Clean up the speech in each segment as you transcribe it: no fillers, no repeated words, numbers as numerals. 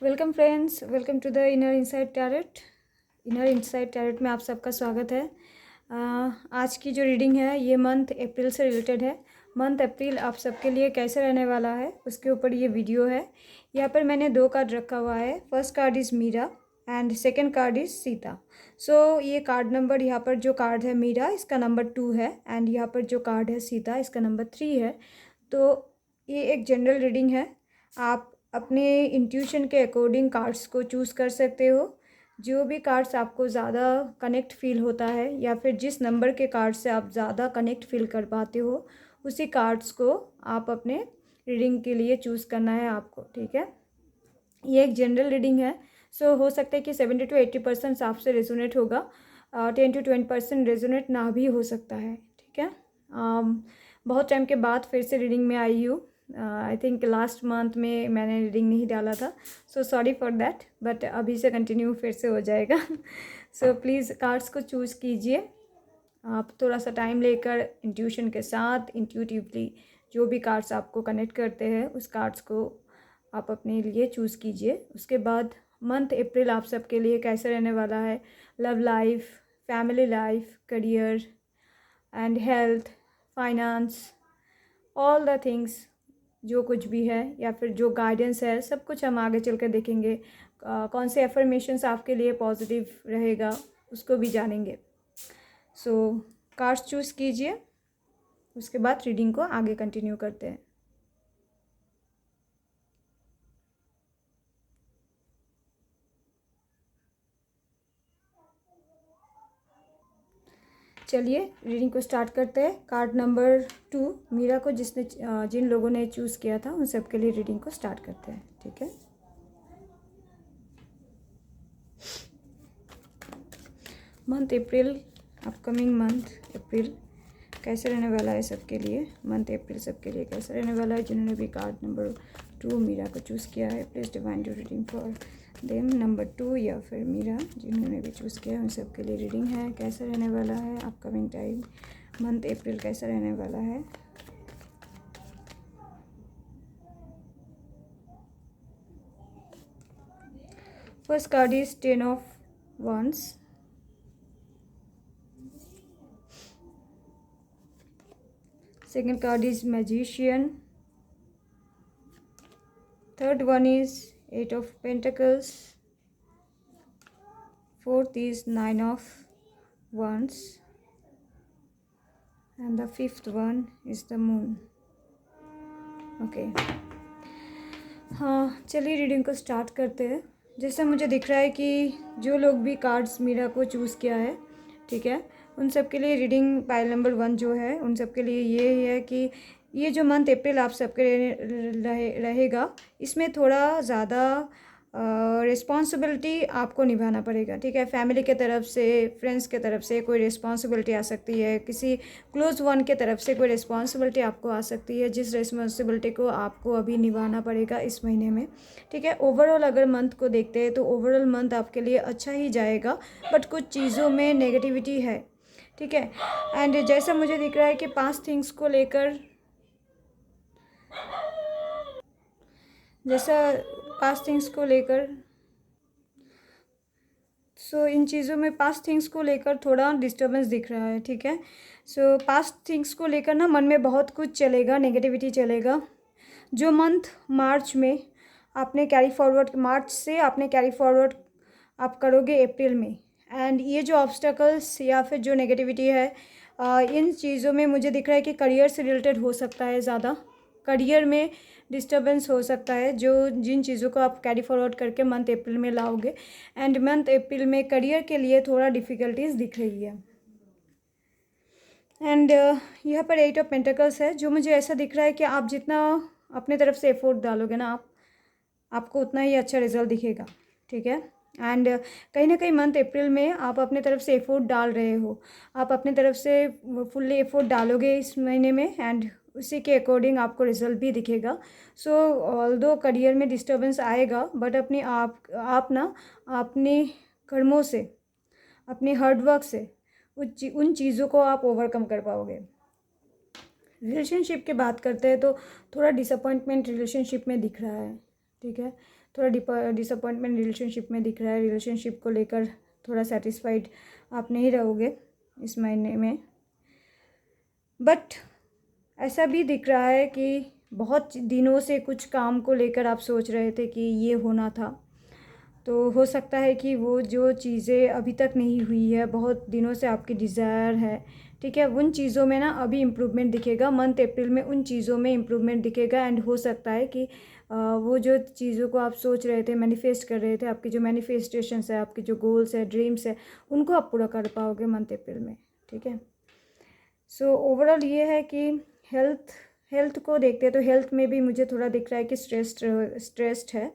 Welcome friends, welcome to the inner insight tarot. Inner insight tarot में आप सबका स्वागत है। आज की जो रीडिंग है ये मंथ अप्रैल से रिलेटेड है। मंथ अप्रैल आप सबके लिए कैसे रहने वाला है उसके ऊपर ये वीडियो है। यहाँ पर मैंने 2 कार्ड रखा हुआ है। First card is Meera and second card is Sita. So ये कार्ड नंबर, यहाँ पर जो कार्ड है मीरा इसका नंबर 2 है एंड यहाँ पर जो कार्ड है सीता इसका नंबर 3 है। तो ये एक जनरल रीडिंग है। आप अपने इंट्यूशन के अकॉर्डिंग कार्ड्स को चूज़ कर सकते हो। जो भी कार्ड्स आपको ज़्यादा कनेक्ट फील होता है या फिर जिस नंबर के कार्ड से आप ज़्यादा कनेक्ट फील कर पाते हो उसी कार्ड्स को आप अपने रीडिंग के लिए चूज़ करना है आपको, ठीक है। ये एक जनरल रीडिंग है। सो हो सकता है कि 70 to 80% आपसे रेजोनेट होगा, 10 to 20% रेजोनेट ना भी हो सकता है, ठीक है। बहुत टाइम के बाद फिर से रीडिंग में आई हूँ। आई थिंक लास्ट मंथ में मैंने रीडिंग नहीं डाला था, so sorry for that, but अभी से कंटिन्यू फिर से हो जाएगा। सो प्लीज़ कार्ड्स को चूज़ कीजिए। आप थोड़ा सा टाइम लेकर इंट्यूशन के साथ इंट्यूटिवली जो भी कार्ड्स आपको कनेक्ट करते हैं उस कार्ड्स को आप अपने लिए चूज़ कीजिए। उसके बाद मंथ अप्रैल आप सबके लिए कैसे रहने वाला है, love life, family life, career and health, finance, all the things, जो कुछ भी है या फिर जो गाइडेंस है सब कुछ हम आगे चल कर देखेंगे। कौन से एफर्मेशंस आपके लिए पॉजिटिव रहेगा उसको भी जानेंगे। सो कार्ड्स चूज़ कीजिए, उसके बाद रीडिंग को आगे कंटिन्यू करते हैं। चलिए रीडिंग को स्टार्ट करते हैं। कार्ड नंबर 2 मीरा को जिन लोगों ने चूज़ किया था उन सब के लिए रीडिंग को स्टार्ट करते हैं, ठीक है। मंथ अप्रैल, अपकमिंग मंथ अप्रैल कैसे रहने वाला है सबके लिए। मंथ अप्रैल सबके लिए कैसे रहने वाला है। जिन्होंने भी कार्ड नंबर 2 मीरा को चूज़ किया है, please divine do reading for them. Number 2 या फिर मीरा जिन्होंने भी चूज़ किया है उन सब के लिए रीडिंग है। कैसे रहने वाला है अपकमिंग टाइम, मंथ अप्रैल कैसा रहने वाला है। First card is 10 of wands, second card is magician, third one is 8 of pentacles, fourth is 9 of wands and the fifth one is the moon। Okay हाँ, चलिए रीडिंग को स्टार्ट करते हैं। जैसा मुझे दिख रहा है कि जो लोग भी कार्ड्स मीरा को चूज़ किया है, ठीक है, उन सब के लिए रीडिंग पाइल नंबर 1 जो है उन सब के लिए ये है कि ये जो मंथ अप्रैल आप सबके रहेगा इसमें थोड़ा ज़्यादा रिस्पॉन्सिबिलिटी आपको निभाना पड़ेगा, ठीक है। फैमिली के तरफ से, फ्रेंड्स के तरफ से कोई रिस्पॉन्सिबिलिटी आ सकती है, किसी क्लोज वन के तरफ से कोई रिस्पॉन्सिबिलिटी आपको आ सकती है, जिस रिस्पॉन्सिबिलिटी को आपको अभी निभाना पड़ेगा इस महीने में, ठीक है। ओवरऑल अगर मंथ को देखते हैं तो ओवरऑल मंथ आपके लिए अच्छा ही जाएगा, बट कुछ चीज़ों में नेगेटिविटी है, ठीक है। एंड जैसा मुझे दिख रहा है कि 5 थिंग्स को लेकर, जैसा 5 थिंग्स को लेकर, सो इन चीज़ों में 5 थिंग्स को लेकर थोड़ा डिस्टर्बेंस दिख रहा है, ठीक है। सो 5 थिंग्स को लेकर ना मन में बहुत कुछ चलेगा, नेगेटिविटी चलेगा। जो मंथ मार्च में आपने कैरी फॉरवर्ड, मार्च से आपने कैरी फॉरवर्ड आप करोगे अप्रैल में, एंड ये जो ऑब्स्टकल्स या फिर जो नेगेटिविटी है इन चीज़ों में मुझे दिख रहा है कि करियर से रिलेटेड हो सकता है। ज़्यादा करियर में डिस्टर्बेंस हो सकता है, जो जिन चीज़ों को आप कैरी फॉरवर्ड करके मंथ अप्रैल में लाओगे, एंड मंथ अप्रैल में करियर के लिए थोड़ा डिफ़िकल्टीज दिख रही है। एंड यहाँ पर 8 ऑफ पेंटिकल्स है, जो मुझे ऐसा दिख रहा है कि आप जितना अपने तरफ से एफर्ट डालोगे ना आपको उतना ही अच्छा रिजल्ट दिखेगा, ठीक है। एंड कहीं ना कहीं मंथ अप्रैल में आप अपने तरफ से एफर्ट डाल रहे हो, आप अपने तरफ से फुल्ली एफर्ट डालोगे इस महीने में, एंड उसी के अकॉर्डिंग आपको रिजल्ट भी दिखेगा। सो ऑल्दो करियर में डिस्टर्बेंस आएगा, बट आप ना अपने कर्मों से, अपने हार्डवर्क से उन चीज़ों को आप ओवरकम कर पाओगे। रिलेशनशिप की बात करते हैं तो थोड़ा डिसअपॉइंटमेंट रिलेशनशिप में दिख रहा है, ठीक है। थोड़ा डिसअपॉइंटमेंट रिलेशनशिप में दिख रहा है, रिलेशनशिप को लेकर थोड़ा सेटिस्फाइड आप नहीं रहोगे इस महीने में। बट ऐसा भी दिख रहा है कि बहुत दिनों से कुछ काम को लेकर आप सोच रहे थे कि ये होना था, तो हो सकता है कि वो जो चीज़ें अभी तक नहीं हुई है, बहुत दिनों से आपकी डिज़ायर है, ठीक है, उन चीज़ों में ना अभी इम्प्रूवमेंट दिखेगा। मंथ अप्रैल में उन चीज़ों में इम्प्रूवमेंट दिखेगा। एंड हो सकता है कि वो जो चीज़ों को आप सोच रहे थे, मैनिफेस्ट कर रहे थे, आपकी जो मैनिफेस्टेशंस है, आपके जो गोल्स है, ड्रीम्स है, उनको आप पूरा कर पाओगे मंथ अप्रैल में, ठीक है। सो ओवरऑल ये है कि हेल्थ को देखते हैं तो हेल्थ में भी मुझे थोड़ा दिख रहा है कि स्ट्रेस्ड है,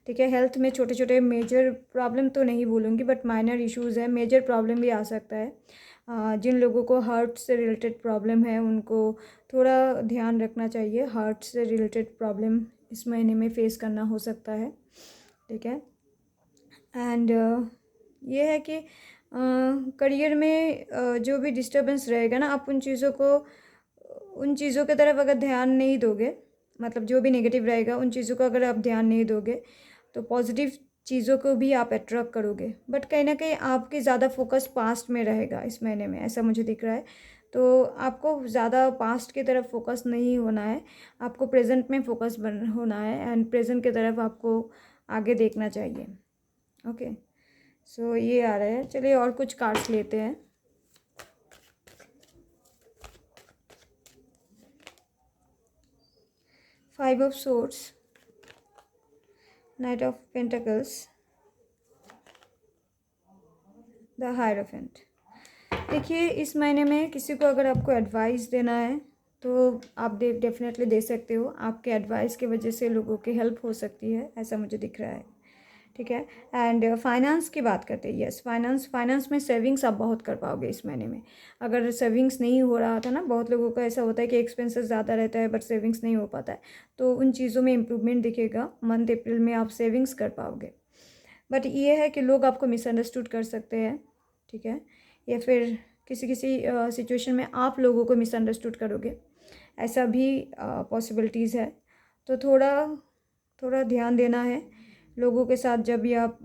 ठीक है। हेल्थ में छोटे छोटे मेजर प्रॉब्लम तो नहीं बोलूँगी, बट माइनर इश्यूज़ है, मेजर प्रॉब्लम भी आ सकता है। जिन लोगों को हार्ट से रिलेटेड प्रॉब्लम है उनको थोड़ा ध्यान रखना चाहिए। हार्ट से रिलेटेड प्रॉब्लम इस महीने में फेस करना हो सकता है, ठीक है। एंड ये है कि करियर में जो भी डिस्टर्बेंस रहेगा ना, आप उन चीज़ों की तरफ अगर ध्यान नहीं दोगे, मतलब जो भी नेगेटिव रहेगा उन चीज़ों को अगर आप ध्यान नहीं दोगे तो पॉजिटिव चीज़ों को भी आप अट्रैक्ट करोगे। बट कहीं ना कहीं आपकी ज़्यादा फोकस पास्ट में रहेगा इस महीने में, ऐसा मुझे दिख रहा है। तो आपको ज़्यादा पास्ट की तरफ फोकस नहीं होना है, आपको प्रेजेंट में फोकस होना है। एंड प्रेजेंट की तरफ आपको आगे देखना चाहिए। ओके, सो ये आ रहा है। चलिए और कुछ कार्ड्स लेते हैं। Five of swords, night of pentacles, the hierophant. देखिए इस महीने में किसी को अगर आपको एडवाइस देना है तो आप डेफिनेटली दे सकते हो। आपके एडवाइस की वजह से लोगों की हेल्प हो सकती है, ऐसा मुझे दिख रहा है, ठीक है। एंड फाइनेंस की बात करते हैं। यस, फाइनेंस में सेविंग्स आप बहुत कर पाओगे इस महीने में। अगर सेविंग्स नहीं हो रहा था ना, बहुत लोगों का ऐसा होता है कि एक्सपेंसेस ज़्यादा रहता है बट सेविंग्स नहीं हो पाता है, तो उन चीज़ों में इम्प्रूवमेंट दिखेगा। मंथ अप्रैल में आप सेविंग्स कर पाओगे। बट ये है कि लोग आपको मिसअंडरस्टूड कर सकते हैं, ठीक है, या फिर किसी सिचुएशन में आप लोगों को मिसअंडरस्टूड करोगे, ऐसा भी पॉसिबिलिटीज़ है। तो थोड़ा ध्यान देना है लोगों के साथ जब भी आप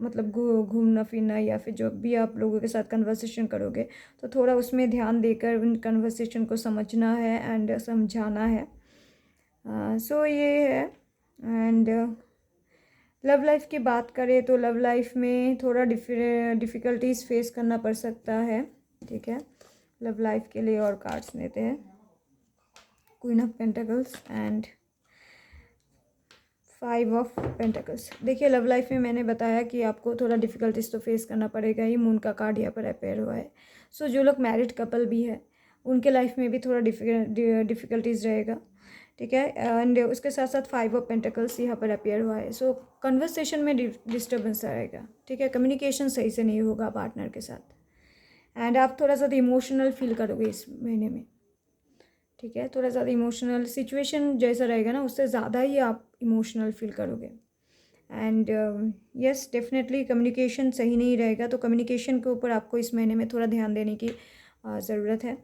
मतलब घूमना फिरना या फिर जब भी आप लोगों के साथ कन्वर्सेशन करोगे तो थोड़ा उसमें ध्यान देकर उन कन्वर्सेशन को समझना है एंड समझाना है। सो ये है। एंड लव लाइफ की बात करें तो लव लाइफ में थोड़ा डिफ़िकल्टीज फेस करना पड़ सकता है, ठीक है। लव लाइफ के लिए और कार्ड्स लेते हैं। Queen of pentacles and five of pentacles. देखिए लव लाइफ में मैंने बताया कि आपको थोड़ा डिफ़िकल्टीज तो फेस करना पड़ेगा ही। मून का कार्ड यहाँ पर अपेयर हुआ है। सो जो लोग मैरिड कपल भी है उनके लाइफ में भी थोड़ा डिफ़िकल्टीज रहेगा, ठीक है। एंड उसके साथ साथ फाइव ऑफ पेंटिकल्स यहाँ पर अपेयर हुआ है। सो कन्वर्सेशन में डिस्टर्बेंस आएगा, ठीक है। कम्युनिकेशन सही से नहीं होगा पार्टनर के साथ। एंड आप थोड़ा सा इमोशनल फील करोगे इस महीने में, ठीक है। थोड़ा ज़्यादा इमोशनल सिचुएशन जैसा रहेगा ना, उससे ज़्यादा ही आप इमोशनल फील करोगे। एंड यस, डेफिनेटली कम्युनिकेशन सही नहीं रहेगा, तो कम्युनिकेशन के ऊपर आपको इस महीने में थोड़ा ध्यान देने की ज़रूरत है,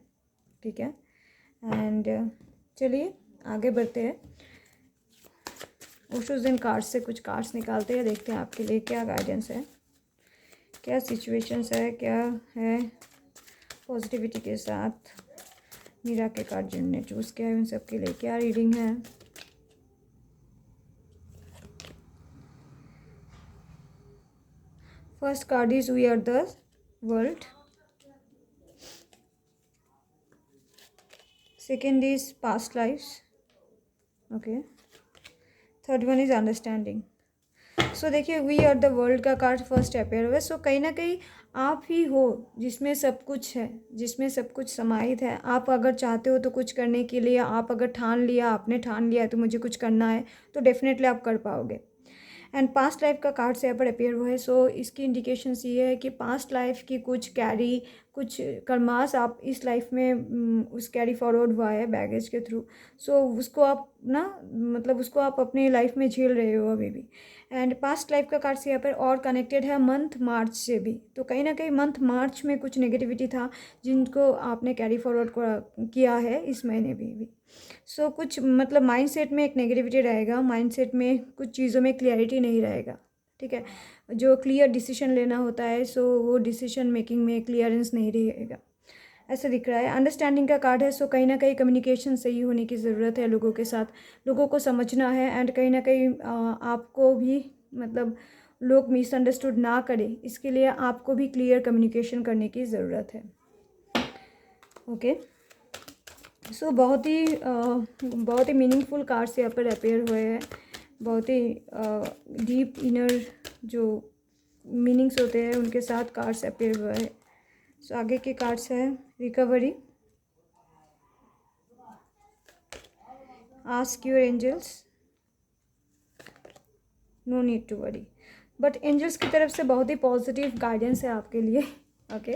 ठीक है। एंड चलिए आगे बढ़ते हैं। ओशोज़ एंड कार्ड्स से कुछ कार्ड्स निकालते हैं, देखते हैं आपके लिए क्या गाइडेंस है, क्या सिचुएशंस है, क्या है पॉजिटिविटी के साथ। मीरा के कार्ड जिनने चूज़ किया है उन सब के लिए क्या रीडिंग है। First card is we are the world, second is past lifes, okay, third one is understanding. So देखिए वी आर द वर्ल्ड का कार्ड फर्स्ट अपेयर हुआ है। सो कहीं ना कहीं आप ही हो जिसमें सब कुछ है, जिसमें सब कुछ समाहित है। आप अगर चाहते हो तो कुछ करने के लिए, आप अगर आपने ठान लिया है तो मुझे कुछ करना है, तो डेफिनेटली आप कर पाओगे। एंड पास्ट लाइफ का कार्ड से यहाँ पर अपेयर हुआ है। सो इसकी इंडिकेशंस ये है कि पास्ट लाइफ की कुछ कर्मास आप इस लाइफ में उस कैरी फॉरवर्ड हुआ है बैगेज के थ्रू। सो उसको आप ना मतलब उसको आप अपनी लाइफ में झेल रहे हो अभी भी। एंड पास्ट लाइफ का कार्ड्स यहाँ पर और कनेक्टेड है मंथ मार्च से भी। तो कहीं ना कहीं मंथ मार्च में कुछ नेगेटिविटी था जिनको आपने कैरी फॉरवर्ड किया है इस महीने भी। सो कुछ मतलब माइंडसेट में एक नेगेटिविटी रहेगा, माइंडसेट में कुछ चीज़ों में क्लियरिटी नहीं रहेगा, ठीक है। जो क्लियर डिसीजन लेना होता है सो वो डिसीजन मेकिंग में क्लियरेंस नहीं रहेगा, ऐसा दिख रहा है। अंडरस्टैंडिंग का कार्ड है, सो कहीं ना कहीं कम्युनिकेशन सही होने की ज़रूरत है लोगों के साथ, लोगों को समझना है। एंड कहीं ना कहीं आपको भी मतलब लोग मिसअंडरस्टूड ना करें इसके लिए आपको भी क्लियर कम्युनिकेशन करने की ज़रूरत है। ओके, सो बहुत ही मीनिंगफुल कार्ड्स यहाँ पर अपेयर हुए हैं, बहुत ही डीप इनर जो मीनिंग्स होते हैं उनके साथ कार्ड्स अपेयर हुआ है। सो आगे के कार्ड्स है recovery, ask your angels, no need to worry. But angels की तरफ से बहुत ही पॉजिटिव गाइडेंस है आपके लिए, ओके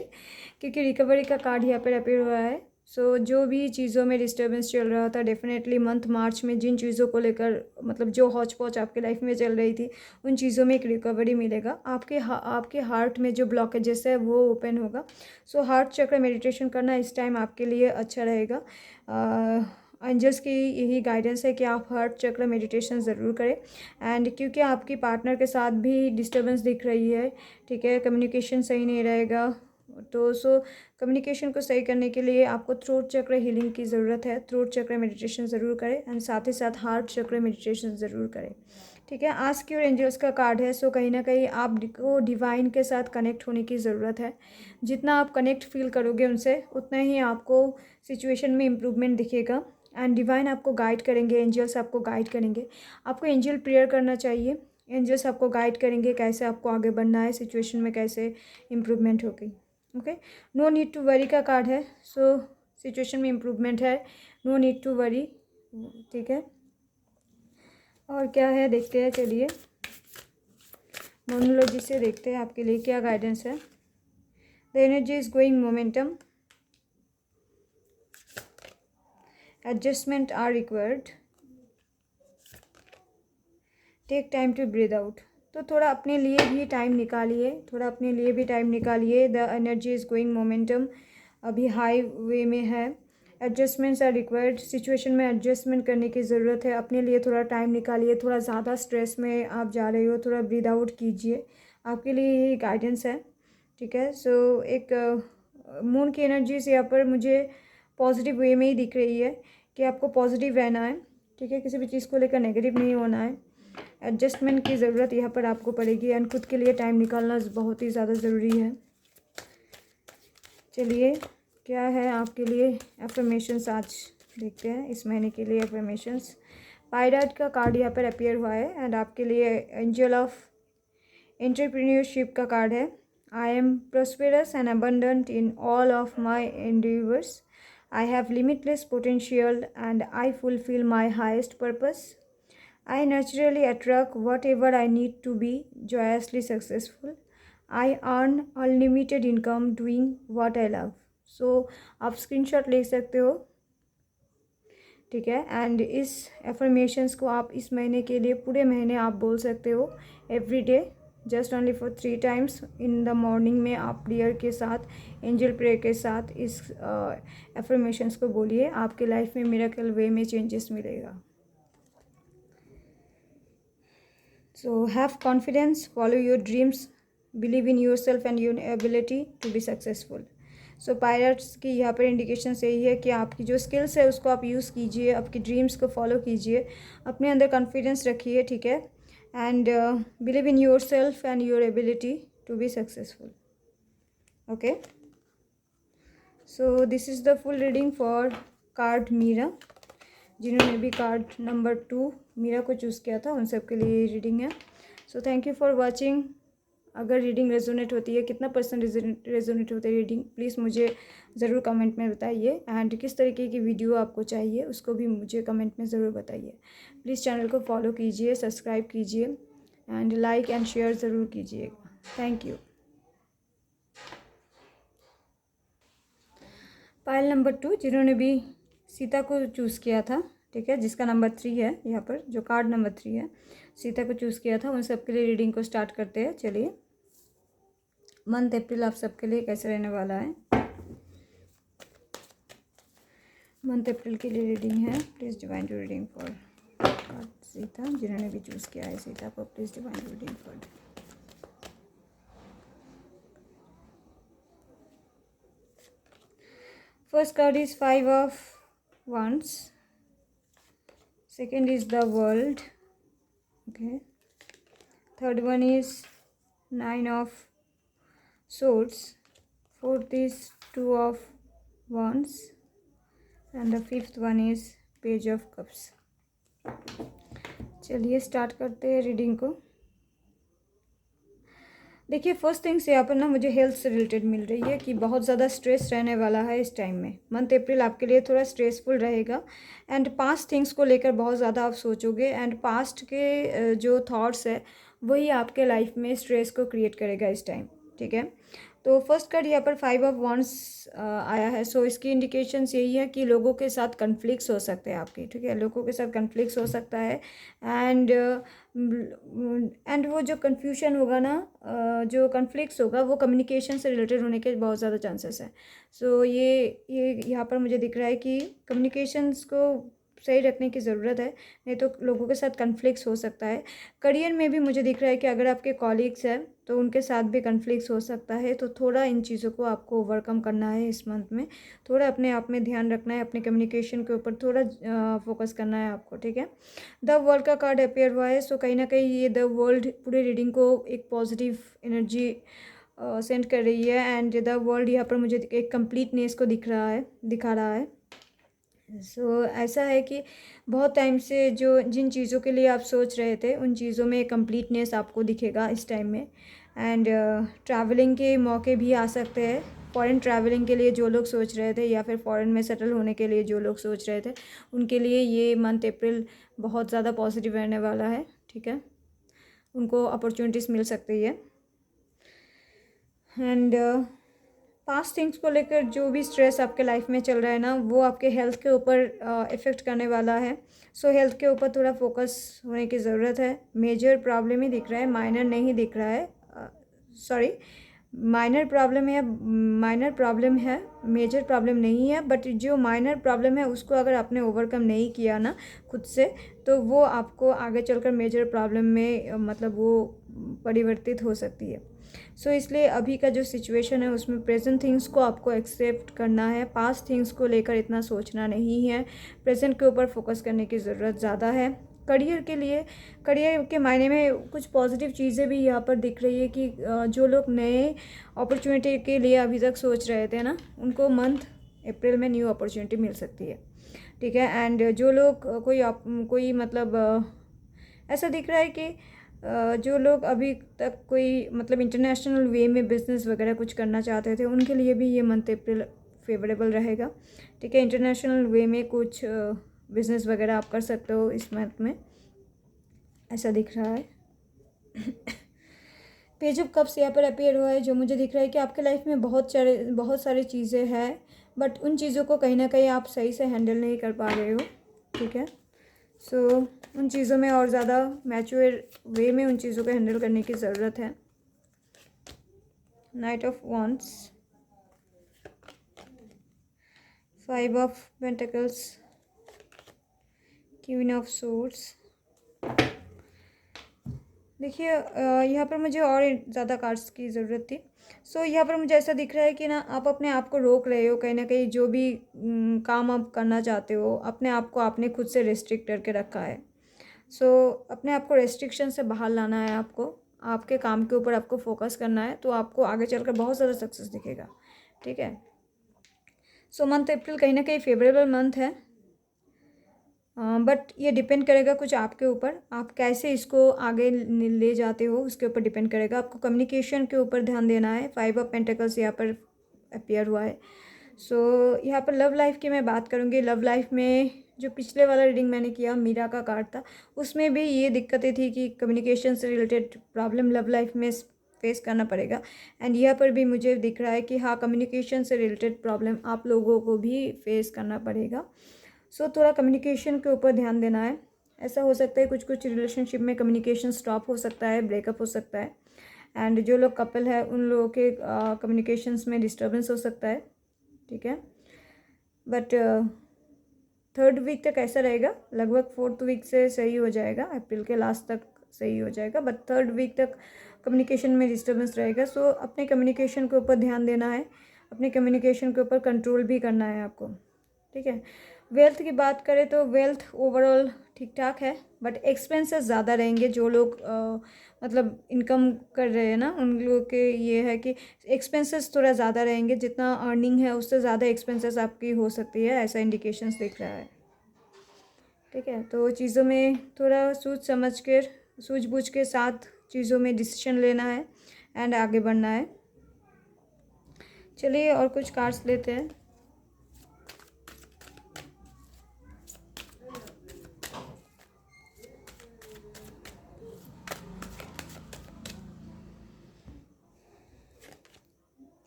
क्योंकि रिकवरी का कार्ड यहाँ पर अपेयर हुआ है। सो जो भी चीज़ों में डिस्टर्बेंस चल रहा था डेफिनेटली मंथ मार्च में, जिन चीज़ों को लेकर मतलब जो हौच पौच आपके लाइफ में चल रही थी उन चीज़ों में एक रिकवरी मिलेगा। आपके हार्ट में जो ब्लॉकेजेस है वो ओपन होगा। सो हार्ट चक्र मेडिटेशन करना इस टाइम आपके लिए अच्छा रहेगा। एंजल्स की यही गाइडेंस है कि आप हार्ट चक्र मेडिटेशन ज़रूर करें। एंड क्योंकि आपकी पार्टनर के साथ भी डिस्टर्बेंस दिख रही है, ठीक है, कम्युनिकेशन सही नहीं रहेगा, तो सो कम्युनिकेशन को सही करने के लिए आपको थ्रोट चक्र हीलिंग की ज़रूरत है। थ्रोट चक्र मेडिटेशन ज़रूर करें एंड साथ ही साथ हार्ट चक्र मेडिटेशन ज़रूर करें, ठीक है। आस्क योर एंजल्स का कार्ड है, सो कहीं ना कहीं आपको डिवाइन के साथ कनेक्ट होने की ज़रूरत है। जितना आप कनेक्ट फील करोगे उनसे उतना ही आपको सिचुएशन में इम्प्रूवमेंट दिखेगा एंड डिवाइन आपको गाइड करेंगे, एंजल्स आपको गाइड करेंगे। आपको एंजल प्रेयर करना चाहिए, एंजल्स आपको गाइड करेंगे कैसे आपको आगे बढ़ना है, सिचुएशन में कैसे इम्प्रूवमेंट होगी। Okay, no need to worry का कार्ड है, सो सिचुएशन में इम्प्रूवमेंट है, नो नीड टू वरी, ठीक है। और क्या है देखते हैं, चलिए मोनोलॉजी से देखते हैं आपके लिए क्या गाइडेंस है। The energy is going momentum, adjustment are required, take time to breathe out. तो थोड़ा अपने लिए भी टाइम निकालिए, थोड़ा अपने लिए भी टाइम निकालिए। The energy is going momentum अभी हाई वे में है, एडजस्टमेंट्स आर रिक्वायर्ड, सिचुएशन में एडजस्टमेंट करने की ज़रूरत है। अपने लिए थोड़ा टाइम निकालिए, थोड़ा ज़्यादा स्ट्रेस में आप जा रहे हो, थोड़ा ब्रीथ आउट कीजिए, आपके लिए ये गाइडेंस है, ठीक है। सो एक मून की एनर्जीज यहाँ पर मुझे पॉजिटिव वे में ही दिख रही है कि आपको पॉजिटिव रहना है, ठीक है, किसी भी चीज़ को लेकर नेगेटिव नहीं होना है। एडजस्टमेंट की ज़रूरत यहाँ पर आपको पड़ेगी एंड खुद के लिए टाइम निकालना बहुत ही ज़्यादा ज़रूरी है। चलिए क्या है आपके लिए एफर्मेशंस आज देखते हैं इस महीने के लिए एफर्मेशंस। पायराइट का कार्ड यहाँ पर अपीयर हुआ है एंड आपके लिए एंजल ऑफ एंटरप्रेन्योरशिप का कार्ड है। I am prosperous and abundant in all of my endeavours, I have limitless potential and I fulfil my highest purpose, I naturally attract whatever I need to be joyously successful. I earn unlimited income doing what I love. So आप screenshot ले सकते हो, ठीक है। And इस affirmations को आप इस महीने के लिए पूरे महीने आप बोल सकते हो every day, just only for 3 times in the morning में आप प्रेयर के साथ, एंजल प्रेयर के साथ इस एफर्मेशंस को बोलिए, आपके लाइफ में मिरेकल वे में चेंजेस मिलेगा। So have confidence, follow your dreams, believe in yourself and your ability to be successful. So pirates की यहाँ पर इंडिकेशन यही है कि आपकी जो स्किल्स है उसको आप यूज़ कीजिए, आपकी ड्रीम्स को फॉलो कीजिए, अपने अंदर कॉन्फिडेंस रखिए, ठीक है, and believe in yourself and your ability to be successful. Okay, so this is the full reading for card Meera. जिन्होंने भी कार्ड नंबर 2 मीरा को चूज़ किया था उन सब के लिए ये रीडिंग है। So thank you for watching. अगर रीडिंग रेजोनेट होती है, कितना परसेंट रेजोनेट होती है रीडिंग, प्लीज़ मुझे ज़रूर कमेंट में बताइए एंड किस तरीके की वीडियो आपको चाहिए उसको भी मुझे कमेंट में ज़रूर बताइए। प्लीज़ चैनल को फॉलो कीजिए, सब्सक्राइब कीजिए एंड लाइक एंड शेयर ज़रूर कीजिएगा। Thank you. पायल नंबर 2 जिन्होंने भी सीता को चूज़ किया था, ठीक है, जिसका नंबर 3 है यहाँ पर, जो कार्ड नंबर 3 है, सीता को चूज़ किया था, उन सब के लिए रीडिंग को स्टार्ट करते हैं। चलिए, मंथ अप्रैल आप सबके लिए कैसे रहने वाला है। मंथ अप्रैल के लिए रीडिंग है। Please divine to reading for card Sita, जिन्होंने भी चूज़ किया है सीता को, please divine to reading for. First card is 5 of Wands. Second is the World. Okay. Third one is 9 of Swords. Fourth is 2 of Wands. And the fifth one is Page of Cups. चलिए start करते हैं reading को। देखिए, first things यहाँ पर ना मुझे health से रिलेटेड मिल रही है कि बहुत ज़्यादा स्ट्रेस रहने वाला है इस टाइम में। मंथ अप्रैल आपके लिए थोड़ा स्ट्रेसफुल रहेगा एंड पास्ट थिंग्स को लेकर बहुत ज़्यादा आप सोचोगे एंड पास्ट के जो थॉट्स है वही आपके लाइफ में स्ट्रेस को क्रिएट करेगा इस टाइम, ठीक है। तो फर्स्ट कार्ड यहाँ पर 5 ऑफ वॉन्ड्स आया है। सो इसकी इंडिकेशंस यही है कि लोगों के साथ कन्फ्लिक्ट्स हो सकते हैं आपके, ठीक है, लोगों के साथ कन्फ्लिक्ट्स हो सकता है एंड वो जो कन्फ्यूजन होगा ना, जो कन्फ्लिक्ट्स होगा वो कम्युनिकेशन से रिलेटेड होने के बहुत ज़्यादा चांसेस हैं। सो ये यहाँ पर मुझे दिख रहा है कि कम्युनिकेशंस को सही रखने की ज़रूरत है, नहीं तो लोगों के साथ कन्फ्लिक्ट्स हो सकता है। करियर में भी मुझे दिख रहा है कि अगर आपके कॉलीग्स हैं तो उनके साथ भी कन्फ्लिक्ट्स हो सकता है, तो थोड़ा इन चीज़ों को आपको ओवरकम करना है इस मंथ में। थोड़ा अपने आप में ध्यान रखना है, अपने कम्युनिकेशन के ऊपर थोड़ा फोकस करना है आपको, ठीक है। द वर्ल्ड का कार्ड अपेयर हुआ है। सो कहीं ना कहीं ये द वर्ल्ड पूरे रीडिंग को एक पॉजिटिव एनर्जी सेंड कर रही है एंड द वर्ल्ड यहाँ पर मुझे एक कम्प्लीटनेस को दिखा रहा है। सो ऐसा है कि बहुत टाइम से जो जिन चीज़ों के लिए आप सोच रहे थे उन चीज़ों में कंप्लीटनेस आपको दिखेगा इस टाइम में एंड ट्रैवलिंग के मौके भी आ सकते हैं। फॉरेन ट्रैवलिंग के लिए जो लोग सोच रहे थे या फिर फॉरेन में सेटल होने के लिए जो लोग सोच रहे थे उनके लिए ये मंथ अप्रैल बहुत ज़्यादा पॉजिटिव रहने वाला है, ठीक है, उनको अपॉर्चुनिटीज़ मिल सकती है। एंड पास्ट थिंग्स को लेकर जो भी स्ट्रेस आपके लाइफ में चल रहा है ना वो आपके हेल्थ के ऊपर इफ़ेक्ट करने वाला है। सो हेल्थ के ऊपर थोड़ा फोकस होने की ज़रूरत है। मेजर प्रॉब्लम ही दिख रहा है, माइनर नहीं दिख रहा है। सॉरी, माइनर प्रॉब्लम है, मेजर प्रॉब्लम नहीं है। बट जो माइनर प्रॉब्लम है उसको अगर आपने ओवरकम नहीं किया ना खुद से, तो वो आपको आगे चलकर मेजर प्रॉब्लम में मतलब वो परिवर्तित हो सकती है। सो इसलिए अभी का जो सिचुएशन है उसमें प्रेजेंट थिंग्स को आपको एक्सेप्ट करना है, पास्ट थिंग्स को लेकर इतना सोचना नहीं है, प्रेजेंट के ऊपर फोकस करने की ज़रूरत ज़्यादा है। करियर के लिए, करियर के मायने में कुछ पॉजिटिव चीज़ें भी यहाँ पर दिख रही है कि जो लोग नए अपॉर्चुनिटी के लिए अभी तक सोच रहे थे ना उनको मंथ अप्रैल में न्यू अपॉर्चुनिटी मिल सकती है, ठीक है। एंड जो लोग कोई मतलब ऐसा दिख रहा है कि जो लोग अभी तक कोई मतलब इंटरनेशनल वे में बिज़नेस वगैरह कुछ करना चाहते थे उनके लिए भी ये मंथ अप्रैल फेवरेबल रहेगा, ठीक है। इंटरनेशनल वे में कुछ बिज़नेस वगैरह आप कर सकते हो इस मंथ में, ऐसा दिख रहा है। पेज ऑफ कप्स यहाँ पर अपेयर हुआ है, जो मुझे दिख रहा है कि आपके लाइफ में बहुत सारी चीज़ें हैं बट उन चीज़ों को कहीं ना कहीं आप सही से हैंडल नहीं कर पा रहे हो, ठीक है। सो उन चीज़ों में और ज़्यादा मैच्योर वे में उन चीज़ों को हैंडल करने की ज़रूरत है। Night of wands, 5 of pentacles, queen of swords. देखिए यहाँ पर मुझे और ज़्यादा कार्ड्स की ज़रूरत थी। सो यहाँ पर मुझे ऐसा दिख रहा है कि ना आप अपने आप को रोक रहे हो कहीं ना कहीं, जो भी काम आप करना चाहते हो अपने आप को आपने खुद से रेस्ट्रिक्ट करके रखा है। सो अपने आप को रेस्ट्रिक्शन से बाहर लाना है, आपको आपके काम के ऊपर आपको फोकस करना है, तो आपको आगे चलकर बहुत ज़्यादा सक्सेस दिखेगा, ठीक है। सो मंथ अप्रैल कहीं ना कहीं फेवरेबल मंथ है बट ये डिपेंड करेगा कुछ आपके ऊपर, आप कैसे इसको आगे ले जाते हो उसके ऊपर डिपेंड करेगा। आपको कम्युनिकेशन के ऊपर ध्यान देना है। 5 ऑफ पेंटिकल्स यहाँ पर अपियर हुआ है। सो यहाँ पर लव लाइफ की मैं बात करूँगी। लव लाइफ में जो पिछले वाला रीडिंग मैंने किया मीरा का कार्ड था उसमें भी ये दिक्कतें थी कि कम्युनिकेशन से रिलेटेड प्रॉब्लम लव लाइफ में फेस करना पड़ेगा। एंड यहाँ पर भी मुझे दिख रहा है कि हाँ, कम्युनिकेशन से रिलेटेड प्रॉब्लम आप लोगों को भी फेस करना पड़ेगा। सो थोड़ा कम्युनिकेशन के ऊपर ध्यान देना है। ऐसा हो सकता है कुछ कुछ रिलेशनशिप में कम्युनिकेशन स्टॉप हो सकता है, ब्रेकअप हो सकता है। एंड जो लोग कपल है उन लोगों के कम्युनिकेशंस में डिस्टर्बेंस हो सकता है, ठीक है। बट 3rd वीक तक ऐसा रहेगा, लगभग 4th वीक से सही हो जाएगा, अप्रैल के लास्ट तक सही हो जाएगा। बट 3rd वीक तक कम्युनिकेशन में डिस्टर्बेंस रहेगा। सो अपने कम्युनिकेशन के ऊपर ध्यान देना है, अपने कम्युनिकेशन के ऊपर कंट्रोल भी करना है आपको, ठीक है। वेल्थ की बात करें तो वेल्थ ओवरऑल ठीक ठाक है, बट एक्सपेंसेस ज़्यादा रहेंगे। जो लोग मतलब इनकम कर रहे हैं ना, उन लोगों के ये है कि एक्सपेंसेस थोड़ा ज़्यादा रहेंगे। जितना अर्निंग है उससे ज़्यादा एक्सपेंसेस आपकी हो सकती है, ऐसा इंडिकेशंस दिख रहा है, ठीक है। तो चीज़ों में थोड़ा सूझबूझ के साथ चीज़ों में डिसीजन लेना है एंड आगे बढ़ना है। चलिए और कुछ कार्ड्स लेते हैं।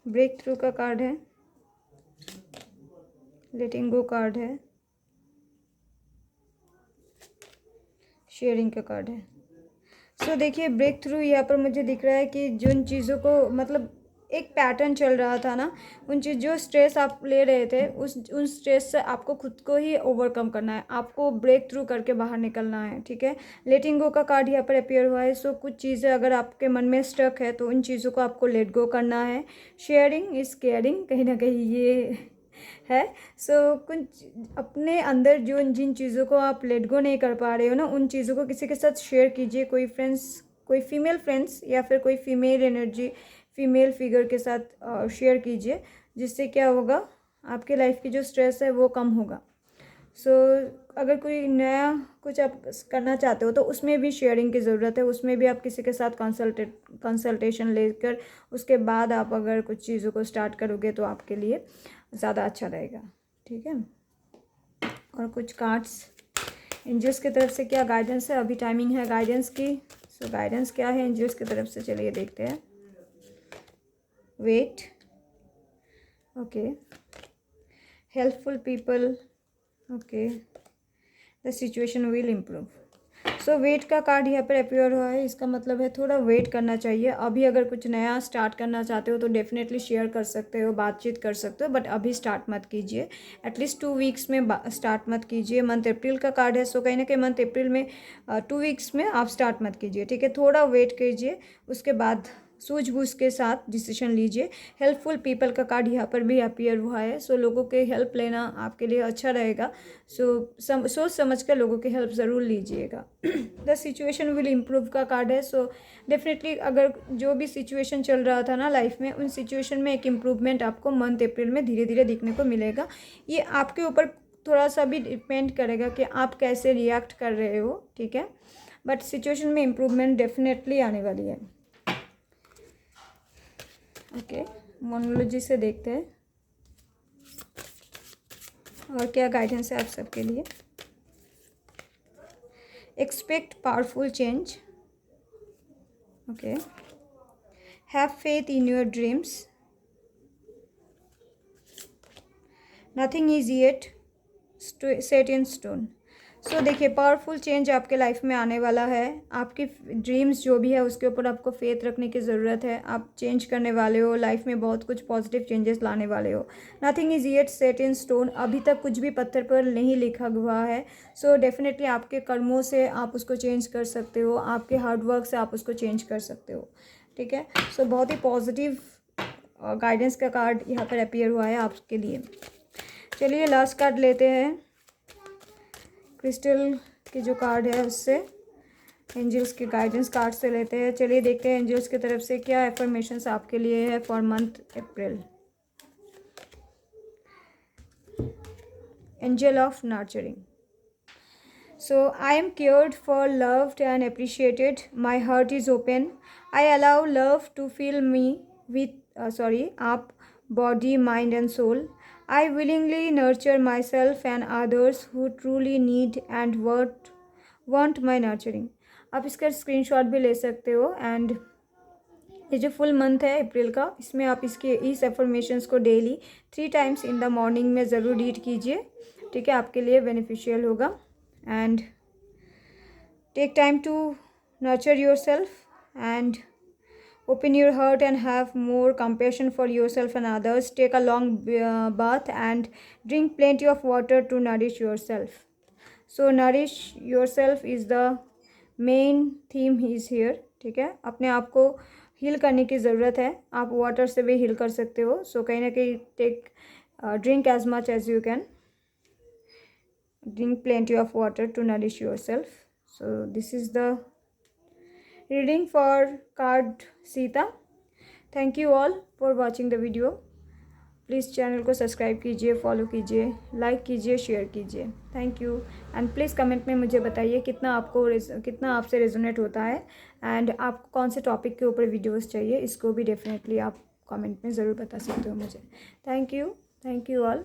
ब्रेक थ्रू का कार्ड है, लेटिंग गो कार्ड है, शेयरिंग का कार्ड है। सो देखिए, ब्रेक थ्रू यहाँ पर मुझे दिख रहा है कि जिन चीज़ों को मतलब एक पैटर्न चल रहा था ना, उन चीज़ जो स्ट्रेस आप ले रहे थे उन स्ट्रेस से आपको खुद को ही ओवरकम करना है, आपको ब्रेक थ्रू करके बाहर निकलना है, ठीक है। लेटिंग गो का कार्ड यहाँ पर अपियर हुआ है। सो कुछ चीज़ें अगर आपके मन में स्टक है तो उन चीज़ों को आपको लेट गो करना है। शेयरिंग इज़ केयरिंग, कहीं ना कहीं ये है। सो कुछ अपने अंदर जो जिन चीज़ों को आप लेट गो नहीं कर पा रहे हो ना, उन चीज़ों को किसी के साथ शेयर कीजिए। कोई फ्रेंड्स, कोई फीमेल फ्रेंड्स या फिर कोई फीमेल एनर्जी, फीमेल फिगर के साथ शेयर कीजिए, जिससे क्या होगा, आपके लाइफ की जो स्ट्रेस है वो कम होगा। सो अगर कोई नया कुछ आप करना चाहते हो तो उसमें भी शेयरिंग की ज़रूरत है। उसमें भी आप किसी के साथ कंसल्टेशन लेकर उसके बाद आप अगर कुछ चीज़ों को स्टार्ट करोगे तो आपके लिए ज़्यादा अच्छा रहेगा, ठीक है। और कुछ कार्ड्स एंजल्स की तरफ से क्या गाइडेंस है, अभी टाइमिंग है गाइडेंस की। सो गाइडेंस क्या है एंजल्स की तरफ से, चलिए देखते हैं। Wait, okay, helpful people, okay, the situation will improve. So wait का कार्ड यहाँ पर अपियर हुआ है। इसका मतलब है थोड़ा वेट करना चाहिए। अभी अगर कुछ नया स्टार्ट करना चाहते हो तो डेफिनेटली शेयर कर सकते हो, बातचीत कर सकते हो, बट अभी स्टार्ट मत कीजिए। एटलीस्ट 2 वीक्स में स्टार्ट मत कीजिए। मंथ अप्रैल का कार्ड है, सो कहीं ना कहीं मंथ अप्रैल में 2 वीक्स में आप स्टार्ट मत कीजिए, ठीक है। थोड़ा वेट कीजिए, उसके बाद सूझबूझ के साथ डिसीजन लीजिए। हेल्पफुल पीपल का कार्ड यहाँ पर भी अपियर हुआ है। सो लोगों के हेल्प लेना आपके लिए अच्छा रहेगा। सोच समझ कर लोगों की हेल्प ज़रूर लीजिएगा। द सिचुएशन विल इम्प्रूव का कार्ड है। सो डेफिनेटली अगर जो भी सिचुएशन चल रहा था ना लाइफ में, उन सिचुएशन में एक इम्प्रूवमेंट आपको मंथ अप्रैल में धीरे धीरे दिखने को मिलेगा। ये आपके ऊपर थोड़ा सा भी डिपेंड करेगा कि आप कैसे रिएक्ट कर रहे हो, ठीक है। बट सिचुएशन में इम्प्रूवमेंट डेफिनेटली आने वाली है, ओके। मोनोलॉजी से देखते हैं और क्या गाइडेंस है आप सबके लिए। Expect powerful change, okay. Have faith in your dreams, nothing is yet set in stone. So देखिए, पावरफुल चेंज आपके लाइफ में आने वाला है। आपकी ड्रीम्स जो भी है उसके ऊपर आपको फेथ रखने की ज़रूरत है। आप चेंज करने वाले हो, लाइफ में बहुत कुछ पॉजिटिव चेंजेस लाने वाले हो। Nothing is yet set in stone, अभी तक कुछ भी पत्थर पर नहीं लिखा हुआ है। सो डेफिनेटली आपके कर्मों से आप उसको चेंज कर सकते हो, आपके हार्डवर्क से आप उसको चेंज कर सकते हो, ठीक है। सो बहुत ही पॉजिटिव गाइडेंस का कार्ड यहाँ पर अपियर हुआ है आपके लिए। चलिए लास्ट कार्ड लेते हैं। क्रिस्टल के जो कार्ड है उससे, एंजल्स के गाइडेंस कार्ड से लेते हैं। चलिए देखते हैं एंजल्स की तरफ से क्या एफर्मेशंस आपके लिए है for month April. Angel of nurturing. So I am cared for, loved and appreciated. My heart is open. I allow love to fill me with up, body, mind and soul. I willingly nurture myself and others who truly need and want my nurturing. आप इसका screenshot भी ले सकते हो and ये जो full month है अप्रैल का, इसमें आप इस एफर्मेशंस को daily 3 times in the morning में ज़रूर रीड कीजिए, ठीक है, आपके लिए बेनिफिशियल होगा। And take time to nurture yourself and open your heart and have more compassion for yourself and others. Take a long bath and drink plenty of water to nourish yourself. So nourish yourself is the main theme is here, ठीक है। अपने आप को heal करने की ज़रूरत है, आप वाटर से भी हील कर सकते हो। सो कहीं ना कहीं take drink as much as you can, drink plenty of water to nourish yourself. So this is the reading for card Sita. Thank you all for watching the video. Please channel को subscribe कीजिए, follow कीजिए, like कीजिए, share कीजिए। Thank you. And please comment में मुझे बताइए कितना आपसे रेजोनेट होता है एंड आपको कौन से टॉपिक के ऊपर वीडियोस चाहिए, इसको भी डेफिनेटली आप कमेंट में ज़रूर बता सकते हो मुझे। Thank you all.